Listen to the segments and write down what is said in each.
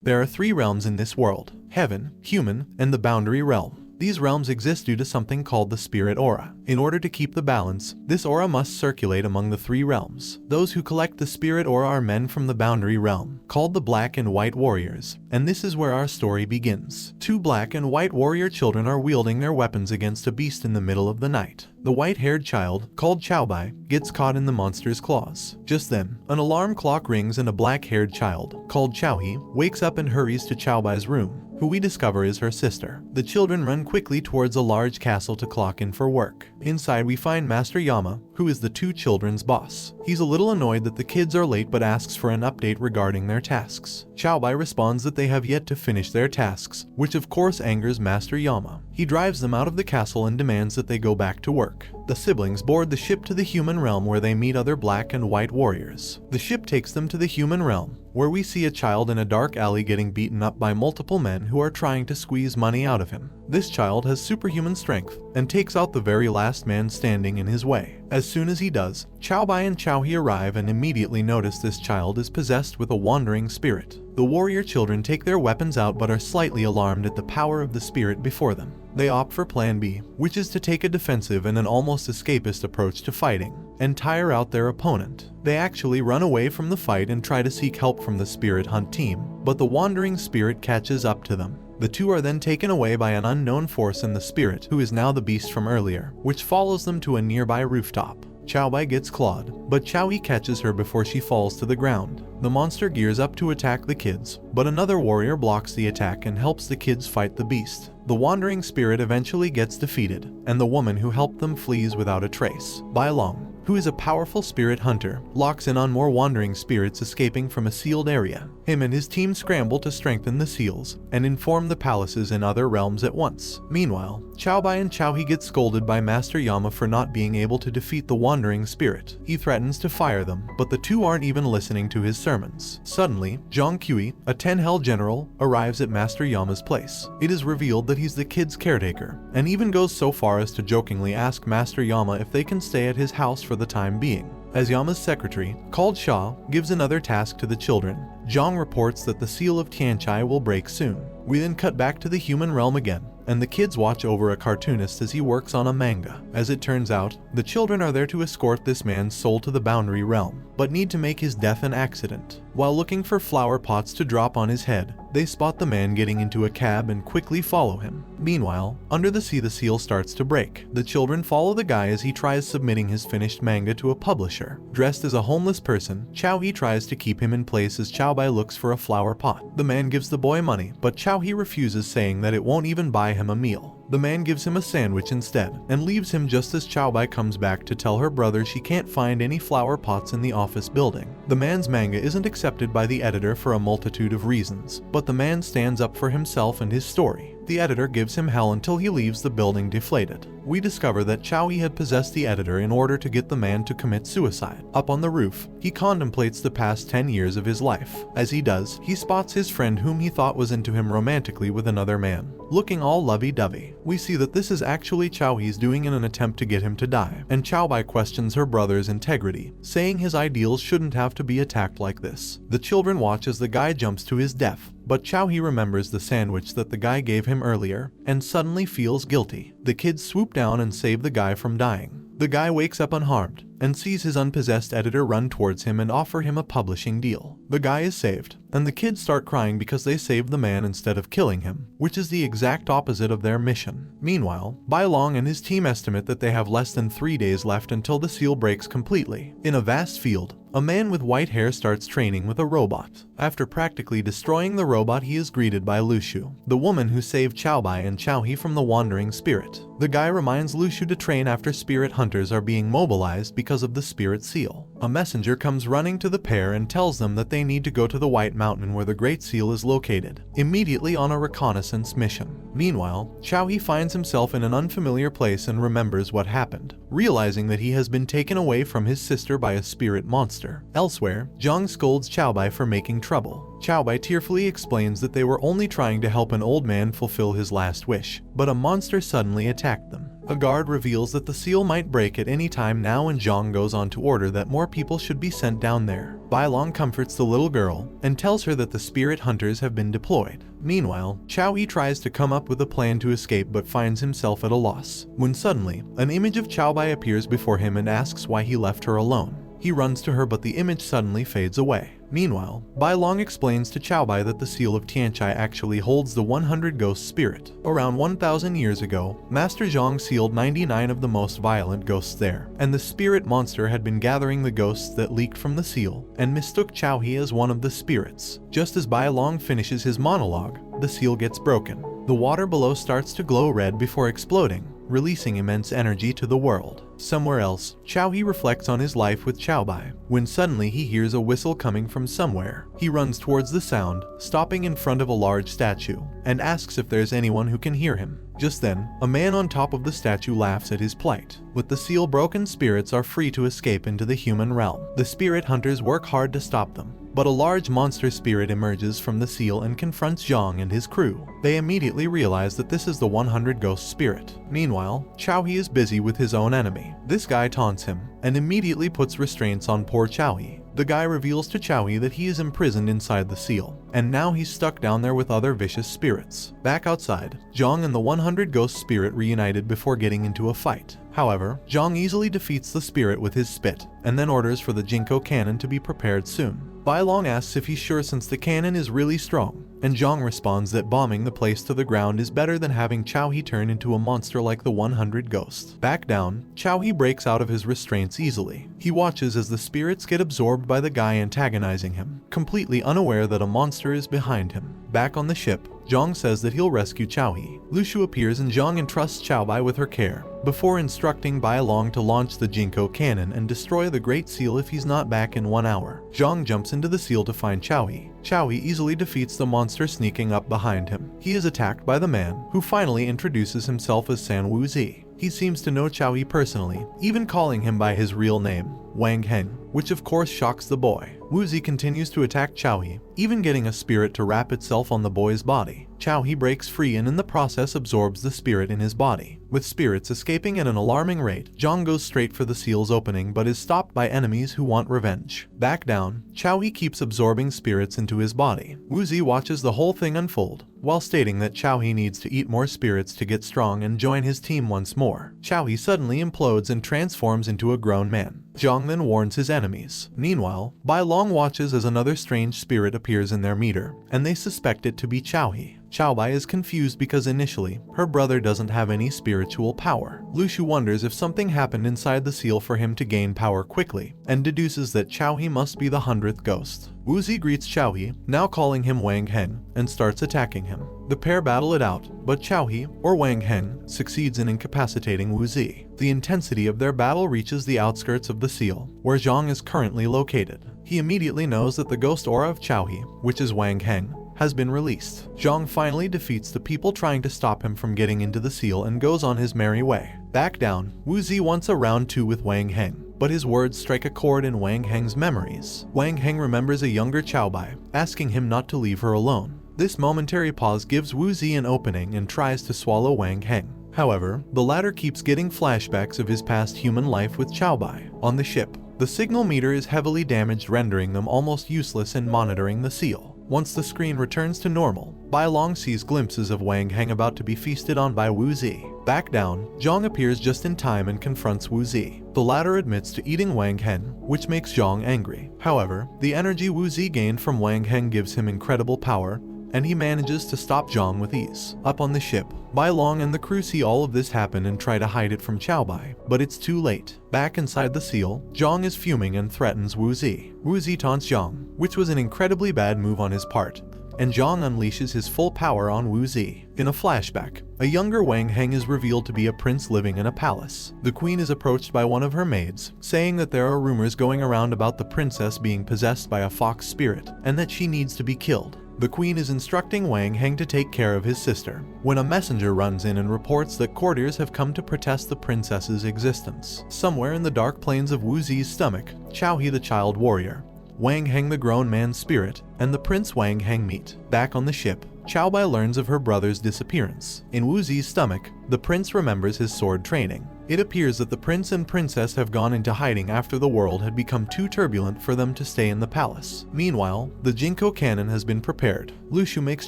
There are 3 realms in this world: heaven, human, and the boundary realm. These realms exist due to something called the spirit aura. In order to keep the balance, this aura must circulate among the 3 realms. Those who collect the spirit aura are men from the boundary realm, called the Black and White Warriors, and this is where our story begins. 2 black and white warrior children are wielding their weapons against a beast in the middle of the night. The white-haired child, called Heibai, gets caught in the monster's claws. Just then, an alarm clock rings and a black-haired child, called Chowhee, wakes up and hurries to Chaobai's room, who we discover is her sister. The children run quickly towards a large castle to clock in for work. Inside we find Master Yama, who is the 2 children's boss. He's a little annoyed that the kids are late but asks for an update regarding their tasks. Chaobai responds that they have yet to finish their tasks, which of course angers Master Yama. He drives them out of the castle and demands that they go back to work. The siblings board the ship to the human realm where they meet other black and white warriors. The ship takes them to the human realm, where we see a child in a dark alley getting beaten up by multiple men who are trying to squeeze money out of him. This child has superhuman strength and takes out the very last man standing in his way. As soon as he does, Chaobai and Chowhee arrive and immediately notice this child is possessed with a wandering spirit. The warrior children take their weapons out but are slightly alarmed at the power of the spirit before them. They opt for Plan B, which is to take a defensive and an almost escapist approach to fighting, and tire out their opponent. They actually run away from the fight and try to seek help from the spirit hunt team, but the wandering spirit catches up to them. The 2 are then taken away by an unknown force in the spirit, who is now the beast from earlier, which follows them to a nearby rooftop. Chaobai gets clawed, but Chowhee catches her before she falls to the ground. The monster gears up to attack the kids, but another warrior blocks the attack and helps the kids fight the beast. The wandering spirit eventually gets defeated, and the woman who helped them flees without a trace. Bai Long, who is a powerful spirit hunter, locks in on more wandering spirits escaping from a sealed area. Him and his team scramble to strengthen the seals and inform the palaces in other realms at once. Meanwhile, Chaobai and Chowhee get scolded by Master Yama for not being able to defeat the wandering spirit. He threatens to fire them, but the 2 aren't even listening to his sermons. Suddenly, Zhang Kui, a 10-hell general, arrives at Master Yama's place. It is revealed that he's the kid's caretaker, and even goes so far as to jokingly ask Master Yama if they can stay at his house for the time being. As Yama's secretary, called Sha, gives another task to the children, Zhang reports that the seal of Tianchai will break soon. We then cut back to the human realm again, and the kids watch over a cartoonist as he works on a manga. As it turns out, the children are there to escort this man's soul to the boundary realm, but need to make his death an accident. While looking for flower pots to drop on his head, they spot the man getting into a cab and quickly follow him. Meanwhile, under the sea the seal starts to break. The children follow the guy as he tries submitting his finished manga to a publisher. Dressed as a homeless person, Chowhee tries to keep him in place as Chaobai looks for a flower pot. The man gives the boy money, but Chowhee refuses, saying that it won't even buy him a meal. The man gives him a sandwich instead, and leaves him just as Chaobai comes back to tell her brother she can't find any flower pots in the office building. The man's manga isn't accepted by the editor for a multitude of reasons, but the man stands up for himself and his story. The editor gives him hell until he leaves the building deflated. We discover that Chowhee had possessed the editor in order to get the man to commit suicide. Up on the roof, he contemplates the past 10 years of his life. As he does, he spots his friend whom he thought was into him romantically with another man, looking all lovey-dovey. We see that this is actually Chowhee's doing in an attempt to get him to die, and Chaobai questions her brother's integrity, saying his ideals shouldn't have to be attacked like this. The children watch as the guy jumps to his death, but Chowhee remembers the sandwich that the guy gave him earlier, and suddenly feels guilty. The kids swoop down and save the guy from dying. The guy wakes up unharmed, and sees his unpossessed editor run towards him and offer him a publishing deal. The guy is saved, and the kids start crying because they saved the man instead of killing him, which is the exact opposite of their mission. Meanwhile, Bai Long and his team estimate that they have less than 3 days left until the seal breaks completely. In a vast field, a man with white hair starts training with a robot. After practically destroying the robot, he is greeted by Lushu, the woman who saved Chaobai and Chowhee from the wandering spirit. The guy reminds Lushu to train after spirit hunters are being mobilized because of the spirit seal. A messenger comes running to the pair and tells them that they need to go to the White Mountain where the Great Seal is located, immediately on a reconnaissance mission. Meanwhile, Chowhee finds himself in an unfamiliar place and remembers what happened, realizing that he has been taken away from his sister by a spirit monster. Elsewhere, Zhang scolds Chaobai for making trouble. Chaobai tearfully explains that they were only trying to help an old man fulfill his last wish, but a monster suddenly attacked them. A guard reveals that the seal might break at any time now, and Zhang goes on to order that more people should be sent down there. Bai Long comforts the little girl and tells her that the spirit hunters have been deployed. Meanwhile, Chao Yi tries to come up with a plan to escape but finds himself at a loss, when suddenly, an image of Chao Bai appears before him and asks why he left her alone. He runs to her but the image suddenly fades away. Meanwhile, Bai Long explains to Chao Bai that the seal of Tianchai actually holds the 100 ghost spirit. Around 1,000 years ago, Master Zhang sealed 99 of the most violent ghosts there, and the spirit monster had been gathering the ghosts that leaked from the seal, and mistook Chao He as one of the spirits. Just as Bai Long finishes his monologue, the seal gets broken. The water below starts to glow red before exploding, releasing immense energy to the world. Somewhere else, Chao He reflects on his life with Chao Bai, when suddenly he hears a whistle coming from somewhere. He runs towards the sound, stopping in front of a large statue, and asks if there's anyone who can hear him. Just then, a man on top of the statue laughs at his plight. With the seal broken, spirits are free to escape into the human realm. The spirit hunters work hard to stop them, but a large monster spirit emerges from the seal and confronts Zhang and his crew. They immediately realize that this is the 100 ghost spirit. Meanwhile, Chao He is busy with his own enemy. This guy taunts him, and immediately puts restraints on poor Chao He. The guy reveals to Chao He that he is imprisoned inside the seal, and now he's stuck down there with other vicious spirits. Back outside, Zhang and the 100 ghost spirit reunited before getting into a fight. However, Zhang easily defeats the spirit with his spit, and then orders for the Jinko cannon to be prepared soon. Bai Long asks if he's sure since the cannon is really strong, and Zhang responds that bombing the place to the ground is better than having Chao He turn into a monster like the 100 ghosts. Back down, Chao He breaks out of his restraints easily. He watches as the spirits get absorbed by the guy antagonizing him, completely unaware that a monster is behind him. Back on the ship, Zhang says that he'll rescue Chao He. Lu Shu appears and Zhang entrusts Chao Bai with her care, before instructing Bai Long to launch the Jinko cannon and destroy the Great Seal if he's not back in 1 hour. Zhang jumps into the seal to find Chao He. Chao He easily defeats the monster sneaking up behind him. He is attacked by the man, who finally introduces himself as San Wuzi. He seems to know Chao He personally, even calling him by his real name, Wang Heng, which of course shocks the boy. Wuzi continues to attack Chao He, even getting a spirit to wrap itself on the boy's body. Chao He breaks free and in the process absorbs the spirit in his body. With spirits escaping at an alarming rate, Zhang goes straight for the seal's opening but is stopped by enemies who want revenge. Back down, Chao He keeps absorbing spirits into his body. Wuzi watches the whole thing unfold, while stating that Chao He needs to eat more spirits to get strong and join his team once more. Chao He suddenly implodes and transforms into a grown man. Zhang then warns his enemies. Meanwhile, Bai Long watches as another strange spirit appears in their meter, and they suspect it to be Chao He. Chao Bai is confused because initially, her brother doesn't have any spiritual power. Lu Shu wonders if something happened inside the seal for him to gain power quickly, and deduces that Chao He must be the 100th ghost. Wuzi greets Chao He, now calling him Wang Heng, and starts attacking him. The pair battle it out, but Chao He, or Wang Heng, succeeds in incapacitating Wuzi. The intensity of their battle reaches the outskirts of the seal, where Zhang is currently located. He immediately knows that the ghost aura of Chao He, which is Wang Heng, has been released. Zhang finally defeats the people trying to stop him from getting into the seal and goes on his merry way. Back down, Wuzi wants a round 2 with Wang Heng, but his words strike a chord in Wang Heng's memories. Wang Heng remembers a younger Chao Bai, asking him not to leave her alone. This momentary pause gives Wuzi an opening and tries to swallow Wang Heng. However, the latter keeps getting flashbacks of his past human life with Chao Bai. On the ship, the signal meter is heavily damaged, rendering them almost useless in monitoring the seal. Once the screen returns to normal, Bai Long sees glimpses of Wang Heng about to be feasted on by Wuzi. Back down, Zhang appears just in time and confronts Wuzi. The latter admits to eating Wang Heng, which makes Zhang angry. However, the energy Wuzi gained from Wang Heng gives him incredible power, and he manages to stop Zhang with ease. Up on the ship, Bai Long and the crew see all of this happen and try to hide it from Chao Bai, but it's too late. Back inside the seal, Zhang is fuming and threatens Wuzi. Wuzi taunts Zhang, which was an incredibly bad move on his part, and Zhang unleashes his full power on Wuzi. In a flashback, a younger Wang Heng is revealed to be a prince living in a palace. The queen is approached by one of her maids, saying that there are rumors going around about the princess being possessed by a fox spirit, and that she needs to be killed. The queen is instructing Wang Heng to take care of his sister, when a messenger runs in and reports that courtiers have come to protest the princess's existence. Somewhere in the dark plains of Wuzi's stomach, Chao He the child warrior, Wang Heng the grown man's spirit, and the Prince Wang Heng meet. Back on the ship, Heibai learns of her brother's disappearance. In Wu Zi's stomach, the prince remembers his sword training. It appears that the prince and princess have gone into hiding after the world had become too turbulent for them to stay in the palace. Meanwhile, the Jinko cannon has been prepared. Lushu makes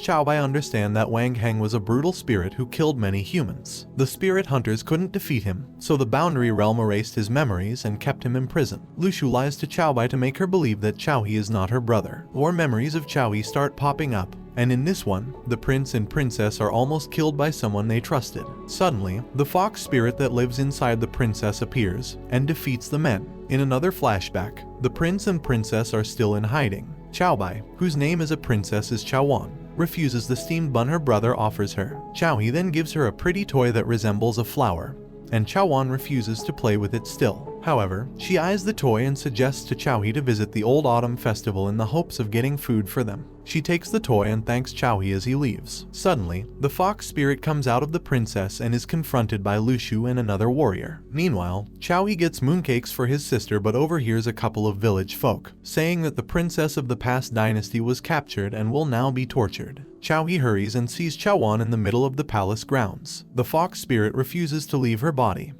Heibai understand that Wang Heng was a brutal spirit who killed many humans. The spirit hunters couldn't defeat him, so the boundary realm erased his memories and kept him imprisoned. Lushu lies to Heibai to make her believe that Xiaohe is not her brother. More memories of Xiaohe start popping up, and in this one, the prince and princess are almost killed by someone they trusted. Suddenly, the fox spirit that lives inside the princess appears and defeats the men. In another flashback, the prince and princess are still in hiding. Heibai, whose name as a princess is Chaoan, refuses the steamed bun her brother offers her. Xiaohe then gives her a pretty toy that resembles a flower, and Chaoan refuses to play with it still. However, she eyes the toy and suggests to Xiaohe to visit the old autumn festival in the hopes of getting food for them. She takes the toy and thanks Xiaohe as he leaves. Suddenly, the fox spirit comes out of the princess and is confronted by Lushu and another warrior. Meanwhile, Xiaohe gets mooncakes for his sister but overhears a couple of village folk saying that the princess of the past dynasty was captured and will now be tortured. Xiaohe hurries and sees Chaoan in the middle of the palace grounds. The fox spirit refuses to leave her body,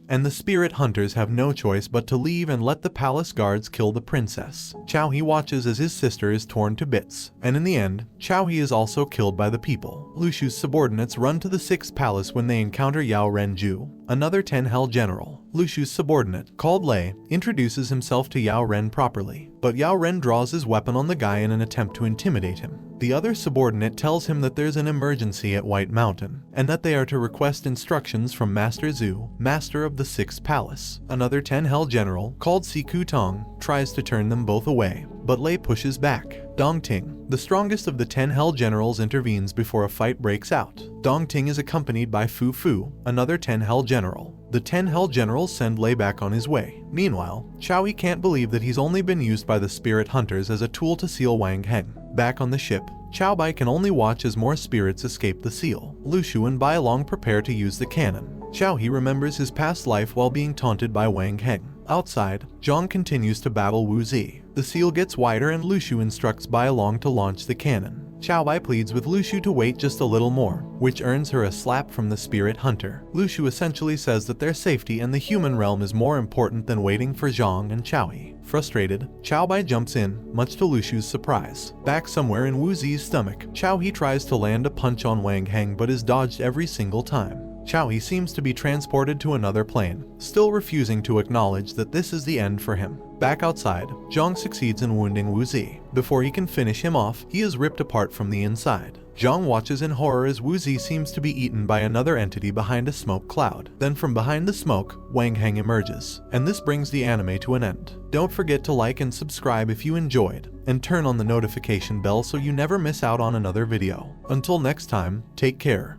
and the spirit hunters have no choice but to leave and let the palace guards kill the princess. Xiaohe watches as his sister is torn to bits, and in the end, Xiaohe is also killed by the people. Lushu's subordinates run to the 6th palace when they encounter Yao Renju, another 10 Hell general. Lushu's subordinate, called Lei, introduces himself to Yao Ren properly, but Yao Ren draws his weapon on the guy in an attempt to intimidate him. The other subordinate tells him that there's an emergency at White Mountain, and that they are to request instructions from Master Zhu, master of the 6th palace. Another 10 Hell general, called Siku Tong, tries to turn them both away, but Lei pushes back. Dong Ting, the strongest of the 10 Hell generals, intervenes before a fight breaks out. Dong Ting is accompanied by Fu Fu, another 10 Hell general. The 10 Hell generals send Lei back on his way. Meanwhile, Xiaohe can't believe that he's only been used by the spirit hunters as a tool to seal Wang Heng. Back on the ship, Heibai can only watch as more spirits escape the seal. Lushu and Bai Long prepare to use the cannon. Xiaohe remembers his past life while being taunted by Wang Heng. Outside, Zhang continues to battle Wu Zi. The seal gets wider and Lushu instructs Bai Long to launch the cannon. Heibai pleads with Lushu to wait just a little more, which earns her a slap from the spirit hunter. Lushu essentially says that their safety and the human realm is more important than waiting for Zhang and Xiaohe. Frustrated, Heibai jumps in, much to Lushu's surprise. Back somewhere in Wu Zi's stomach, Xiaohe tries to land a punch on Wang Heng but is dodged every single time. Xiaohe seems to be transported to another plane, still refusing to acknowledge that this is the end for him. Back outside, Zhang succeeds in wounding Wu Zi. Before he can finish him off, he is ripped apart from the inside. Zhang watches in horror as Wu Zi seems to be eaten by another entity behind a smoke cloud. Then from behind the smoke, Wang Heng emerges, and this brings the anime to an end. Don't forget to like and subscribe if you enjoyed, and turn on the notification bell so you never miss out on another video. Until next time, take care.